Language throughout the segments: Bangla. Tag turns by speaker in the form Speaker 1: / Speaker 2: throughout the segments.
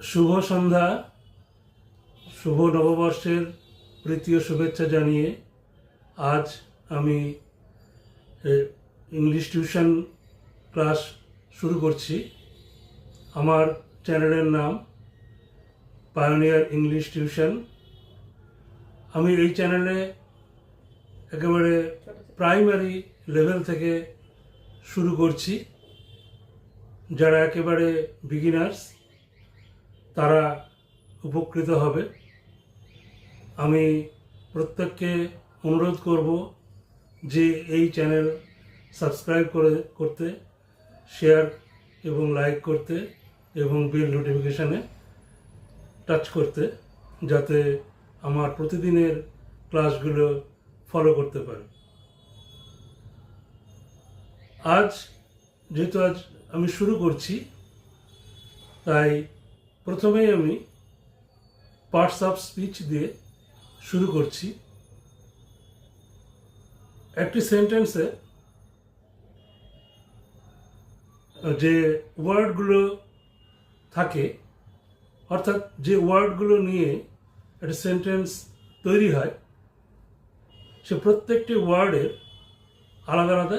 Speaker 1: শুভ সন্ধ্যা, শুভ নববর্ষের প্রীতি ও শুভেচ্ছা জানিয়ে আজ আমি ইংলিশ টিউশন ক্লাস শুরু করছি। আমার চ্যানেলের নাম পায়োনিয়ার ইংলিশ টিউশন। আমি এই চ্যানেলে একেবারে প্রাইমারি লেভেল থেকে শুরু করছি। যারা একেবারে বিগিনার্স তারা উপকৃত হবে। আমি প্রত্যেককে অনুরোধ করব যে এই চ্যানেল সাবস্ক্রাইব করতে, শেয়ার এবং লাইক করতে এবং বেল নোটিফিকেশানে টাচ করতে, যাতে আমার প্রতিদিনের ক্লাসগুলো ফলো করতে পারে। যেহেতু আজ আমি শুরু করছি, তাই প্রথমেই আমি পার্টস অফ স্পিচ দিয়ে শুরু করছি। একটি সেন্টেন্সে যে ওয়ার্ডগুলো থাকে, অর্থাৎ যে ওয়ার্ডগুলো নিয়ে একটা সেন্টেন্স তৈরি হয়, সে প্রত্যেকটি ওয়ার্ডের আলাদা আলাদা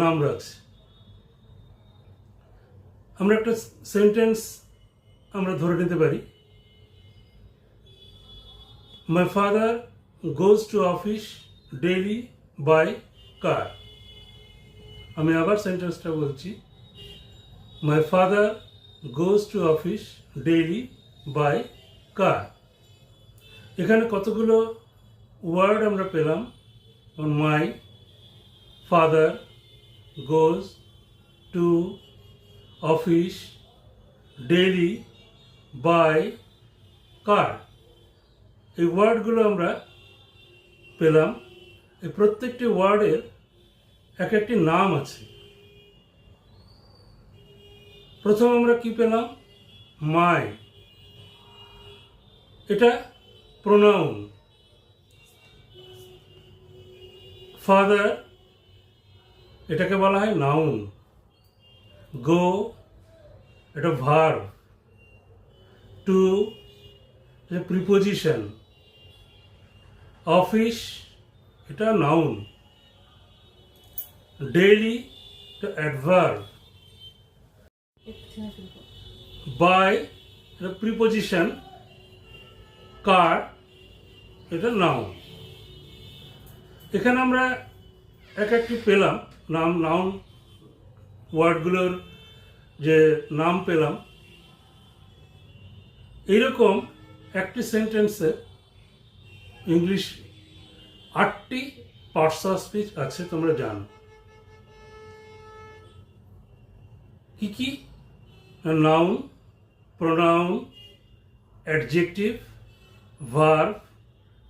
Speaker 1: নাম রাখছে। আমরা একটা সেন্টেন্স আমরা ধরে নিতে পারি, my father goes to office daily by car. আমি আবার সেন্টেন্সটা বলছি, my father goes to office daily by car. এখানে কতগুলো ওয়ার্ড আমরা পেলাম। My father goes to office daily by car, এই ওয়ার্ডগুলো আমরা পেলাম। এই প্রত্যেকটি ওয়ার্ডের এক একটি নাম আছে। প্রথম আমরা কি পেলাম? মাই, এটা প্রোনাউন। ফাদার, এটাকে বলা হয় নাউন। গো, এটা ভার্ব। টু, এটা প্রিপোজিশন। অফিস, এটা নাউন। ডেইলি, এটা অ্যাডভার্ব। বাই, এটা প্রিপোজিশন। কার, এটা নাউন। এখানে আমরা এক একটি পেলাম নাউন ওয়ার্ডগুলোর যে নাম পেলাম। এইরকম একটি সেন্টেন্সে ইংলিশ 8টি পার্টস অফ স্পিচ আছে, তোমরা জানো। কি কি? Noun, pronoun, adjective, verb,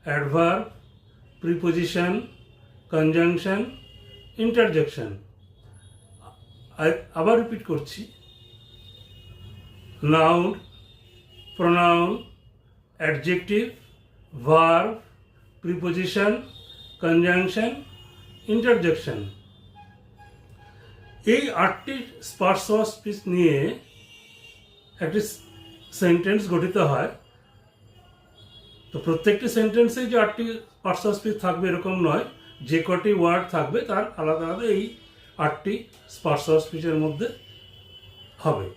Speaker 1: adverb, preposition, conjunction, interjection. আবার রিপিট করছি, noun, pronoun, adjective, verb, preposition, conjunction, interjection. এই 8টি পার্টস অফ স্পিচ নিয়ে একটি সেন্টেন্স গঠিত হয়। তো প্রত্যেকটি সেন্টেন্সে যে 8টি পার্টস অফ স্পিচ থাকবে এরকম নয়, যে কটি ওয়ার্ড থাকবে তার আলাদা আলাদা এই 8টি পার্টস অফ স্পিচের মধ্যে হবে।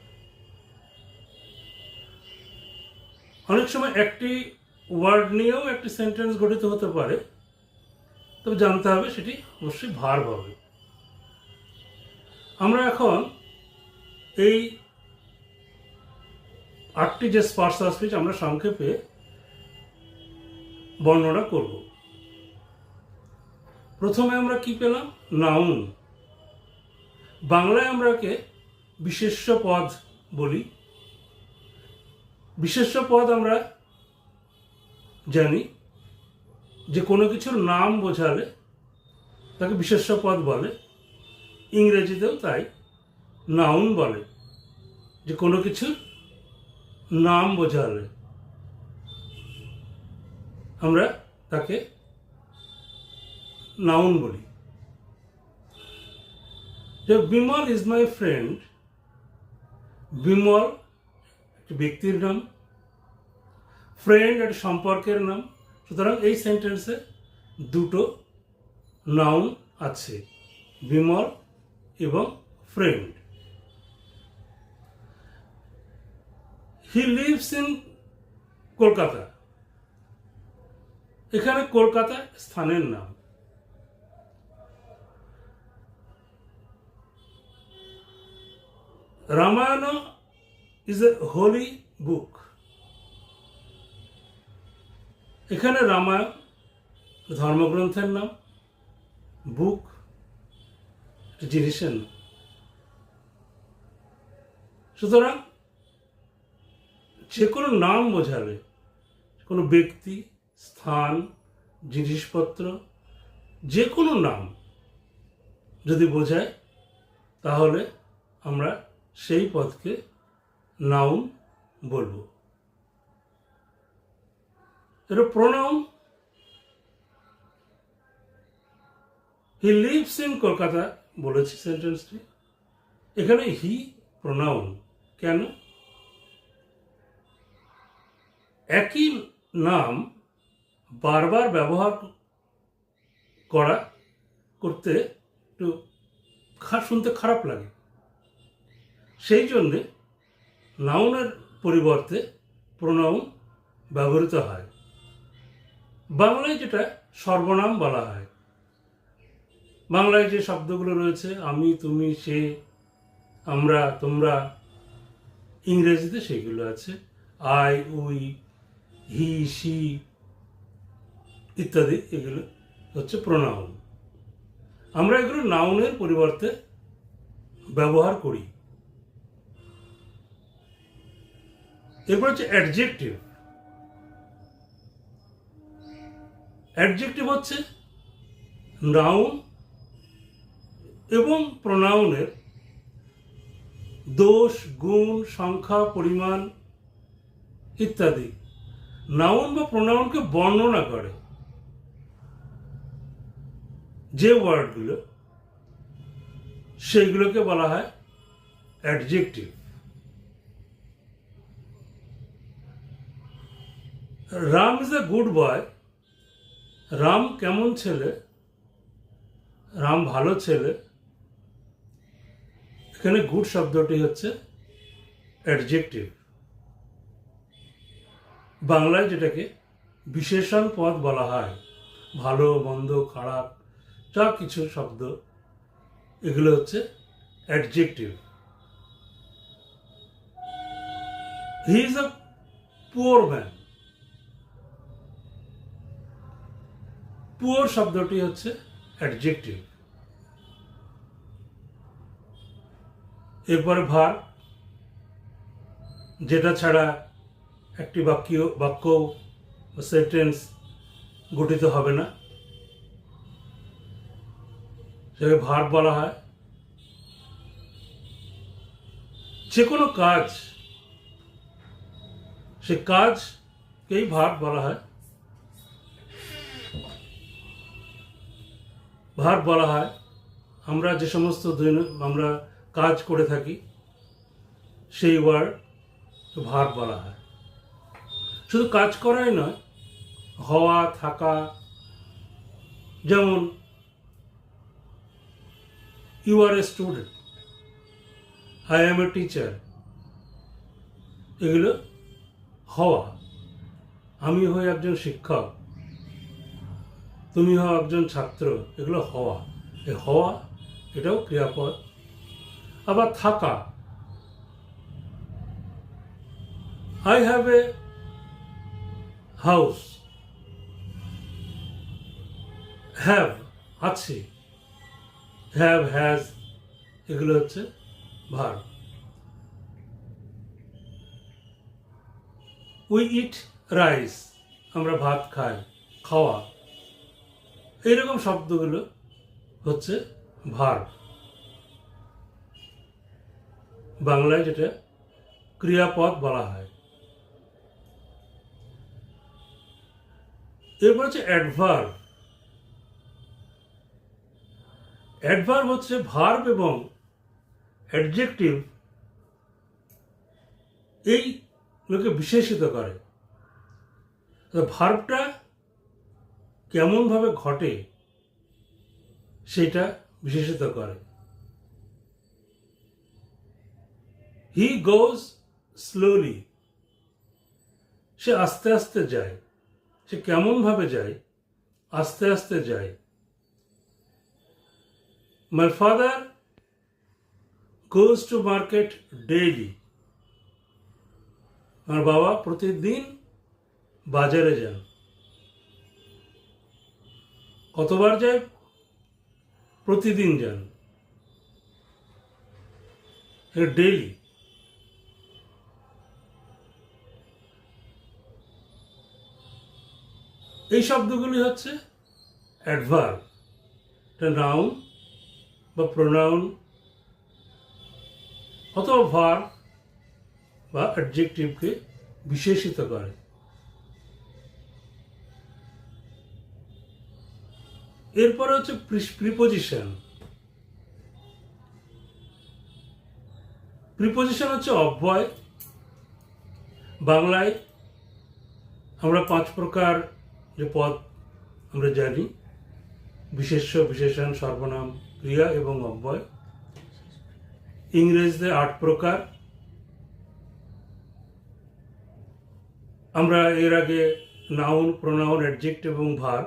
Speaker 1: অনেক সময় একটি ওয়ার্ড নিয়েও একটি সেন্টেন্স গঠিত হতে পারে, তবে জানতে হবে সেটি অবশ্যই ভার্ব হবে। আমরা এখন এই 8টি যে পার্টস অফ স্পিচ আমরা সংক্ষেপে বর্ণনা করব। প্রথমে আমরা কি পেলাম? নাউন। বাংলায় আমরা একে বিশেষ্য পদ বলি। বিশেষ্য পদ আমরা জানি যে কোনো কিছুর নাম বোঝালে তাকে বিশেষ্য পদ বলে। ইংরেজিতেও তাই নাউন বলে, যে কোনো কিছুর নাম বোঝালে আমরা তাকে নাউন বলি। যে Bimal is my friend, Bimal একটি ব্যক্তির নাম, ফ্রেন্ড একটি সম্পর্কের নাম। সুতরাং এই সেন্টেন্সে দুটো নাউন আছে, বিমল এবং friend. He lives in Kolkata, এখানে কলকাতা স্থানের নাম। রামায়ণ ইজ এ হোলি বুক, এখানে রামায়ণ ধর্মগ্রন্থের নাম, বুক জিনিসের নাম। সুতরাং যে কোনো নাম বোঝালে, কোনো ব্যক্তি, স্থান, জিনিসপত্র, যে কোনো নাম যদি বোঝায় তাহলে আমরা সেই পদকে নাউন বলবো। এটা pronoun. He lives in Kolkata বলেছি সেন্টেন্সটি, এখানে হি প্রোনাউন। কেন? একই নাম বারবার ব্যবহার করতে একটু শুনতে খারাপ লাগে, সেই জন্যে নাউনের পরিবর্তে প্রোনাউন ব্যবহৃত হয়। বাংলায় যেটা সর্বনাম বলা হয়, বাংলায় যে শব্দগুলো রয়েছে আমি, তুমি, সে, আমরা, তোমরা, ইংরেজিতে সেগুলো আছে আই, উই, হি, সি ইত্যাদি। এগুলো হচ্ছে প্রোনাউন। আমরা এগুলো নাউনের পরিবর্তে ব্যবহার করি। এরপর হচ্ছে অ্যাডজেক্টিভ। অ্যাডজেক্টিভ হচ্ছে নাউন এবং প্রোনাউনের দোষ, গুণ, সংখ্যা, পরিমাণ ইত্যাদি নাউন বা প্রোনাউনকে বর্ণনা করে যে ওয়ার্ডগুলো, সেইগুলোকে বলা হয় adjective. Ram is a good boy, Ram কেমন ছেলে, রাম ভালো ছেলে, এখানে গুড শব্দটি হচ্ছে অ্যাডজেক্টিভ। বাংলায় যেটাকে বিশেষণ পদ বলা হয়, ভালো, মন্দ, খারাপ যা কিছু শব্দ, এগুলো হচ্ছে adjective. He is a poor man, poor শব্দটি হচ্ছে অ্যাডজেক্টিভ। এরপরে ভার্ব, যেটা ছাড়া একটি বাক্য সেন্টেন্স গঠিত হবে না, সেটাকে ভার্ব বলা হয়। যে কোনো কাজ, সে কাজকেই ভার্ব বলা হয়। ভার্ব বলা হয় আমরা যে সমস্ত আমরা কাজ করে থাকি, সেই ওয়ার্ড ভার্ব বলা হয়। শুধু কাজ করাই নয়, হওয়া, থাকা, যেমন you are a student, I am a teacher, এগুলো হওয়া। আমি হই একজন শিক্ষক, তুমি হও একজন ছাত্র, এগুলো হওয়া। এই হওয়া এটাও ক্রিয়াপদ। আবার থাকা, I have a house, have আছে, হ্যাভ, হ্যাজ, এগুলো হচ্ছে ভার্ব। উই ইট রাইস, আমরা ভাত খাই, খাওয়া, এইরকম শব্দগুলো হচ্ছে ভার্ব। বাংলায় যেটা ক্রিয়াপদ বলা হয়। এরপর হচ্ছে অ্যাডভার্ব। অ্যাডভার্ব হচ্ছে ভার্ব এবং অ্যাডজেক্টিভ এই লোকে বিশেষিত করে। ভার্বটা কেমনভাবে ঘটে সেটা বিশেষিত করে। হি গোজ স্লোলি, সে আস্তে আস্তে যায়। সে কেমনভাবে যায়? আস্তে আস্তে যায়। মাই father goes to market daily, আমার বাবা প্রতিদিন বাজারে যান। কতবার যায়? প্রতিদিন যান, ডেইলি। এই শব্দগুলি হচ্ছে অ্যাডভার্ব। এটা নাউন বা প্রোনাউন অথবা ভার্ব বা অ্যাডজেক্টিভকে বিশেষিত করে। এরপরে হচ্ছে প্রিপোজিশন। প্রিপোজিশন হচ্ছে অব্যয়। বাংলায় আমরা 5 প্রকার যে পদ আমরা জানি: বিশেষ্য, বিশেষণ, সর্বনাম, ক্রিয়া এবং অব্যয়। ইংরেজিতে 8 প্রকার। আমরা এর আগে নাউন, প্রোনাউন, অ্যাডজেক্টিভ এবং ভার্ব,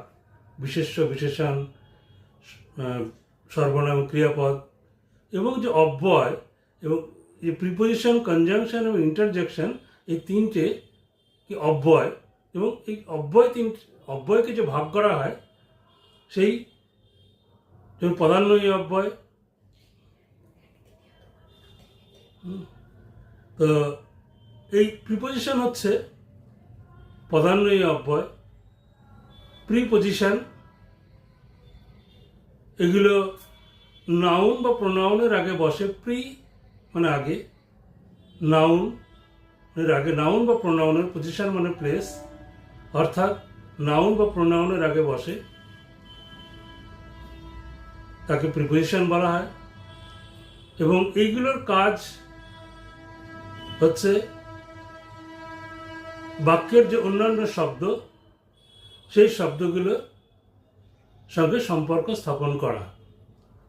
Speaker 1: বিশেষ্য, বিশেষণ, সর্বনাম, ক্রিয়াপদ এবং যে অব্যয় এবং যে প্রিপোজিশন, কনজাংশন এবং ইন্টারজেকশন, এই 3টে কি অব্যয়, এবং এই অব্যয়কে যে ভাগ করা হয় সেই যেমন পদান্বয়ী অব্যয়। তো এই প্রিপোজিশন হচ্ছে পদান্বয়ী অব্যয়। প্রিপোজিশন এগুলো নাউন বা প্রোনাউনের আগে বসে। প্রি মানে আগে, নাউনের আগে, নাউন বা প্রোনাউনের, পজিশন মানে প্লেস, অর্থাৎ নাউন বা প্রোনাউনের আগে বসে, তাকে প্রিপোজিশন বলা হয়। এবং এইগুলোর কাজ হচ্ছে বাক্যের যে অন্যান্য শব্দ, সেই শব্দগুলোর সঙ্গে সম্পর্ক স্থাপন করা।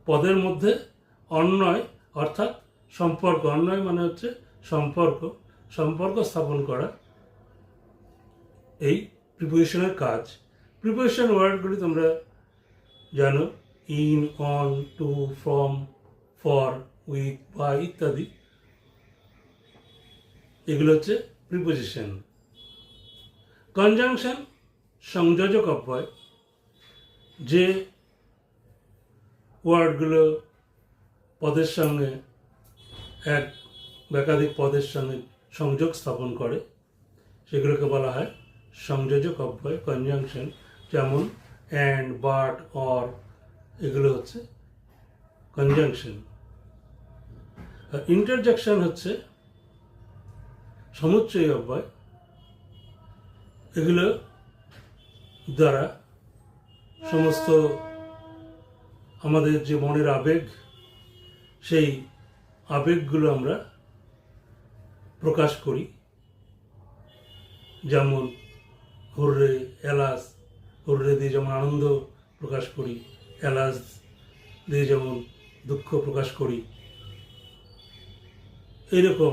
Speaker 1: পদের মধ্যে অন্বয় অর্থাৎ সম্পর্ক, অন্বয় মানে হচ্ছে সম্পর্ক স্থাপন করা এই প্রিপোজিশনের কাজ। প্রিপোজিশন ওয়ার্ডগুলি তোমরা জানো: in, on, to, from, for, with, by ইত্যাদি। এগুলো হচ্ছে প্রিপোজিশন। কনজাংশন সংযোজক অব্যয়। যে ওয়ার্ডগুলো পদের সঙ্গে এক বা একাধিক পদের সঙ্গে সংযোগ স্থাপন করে সেগুলোকে বলা হয় সংযোজক অব্যয়, কনজাংশন। যেমন অ্যান্ড, বাট, অর, এগুলো হচ্ছে কনজাংশন। আর ইন্টারজেকশন হচ্ছে সমুচ্চয়ী অব্যয়। এগুলো দ্বারা সমস্ত আমাদের যে মনের আবেগ, সেই আবেগগুলো আমরা প্রকাশ করি। যেমন হুররে, এলাস। হুররে দিয়ে যেমন আনন্দ প্রকাশ করি, এলাস দিয়ে যেমন দুঃখ প্রকাশ করি। এইরকম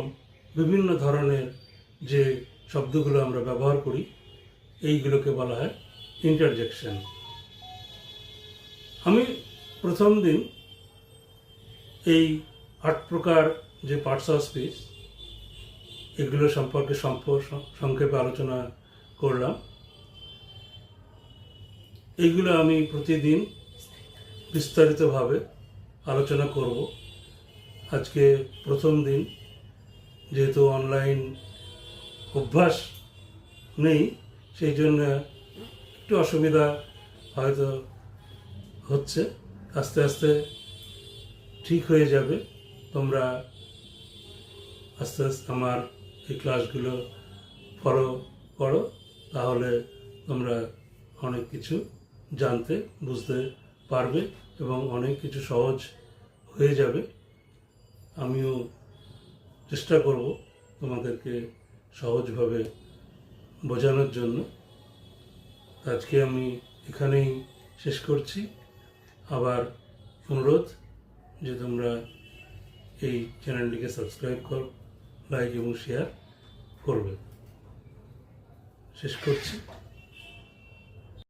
Speaker 1: বিভিন্ন ধরনের যে শব্দগুলো আমরা ব্যবহার করি, এইগুলোকে বলা হয় ইন্টারজেকশন। আমি প্রথম দিন এই 8 প্রকার যে পার্টস অফ স্পিচ, এগুলো সম্পর্কে সংক্ষেপে আলোচনা করলাম। এইগুলো আমি প্রতিদিন বিস্তারিতভাবে আলোচনা করব। আজকে প্রথম দিন, যেহেতু অনলাইন অভ্যাস নেই, সেই জন্য একটু অসুবিধা হয়তো হচ্ছে। আস্তে আস্তে ঠিক হয়ে যাবে। তোমরা আস্তে আস্তে আমার এই ক্লাসগুলো ফলো করো, তাহলে তোমরা অনেক কিছু জানতে, বুঝতে পারবে এবং অনেক কিছু সহজ হয়ে যাবে। আমিও চেষ্টা করব তোমাদেরকে সহজভাবে বোঝানোর জন্য। আজকে আমি এখানেই শেষ করছি। আবার অনুরোধ যে তোমরা এই চ্যানেলটিকে সাবস্ক্রাইব করো, লাইক এবং শেয়ার করবে। শেষ করছি।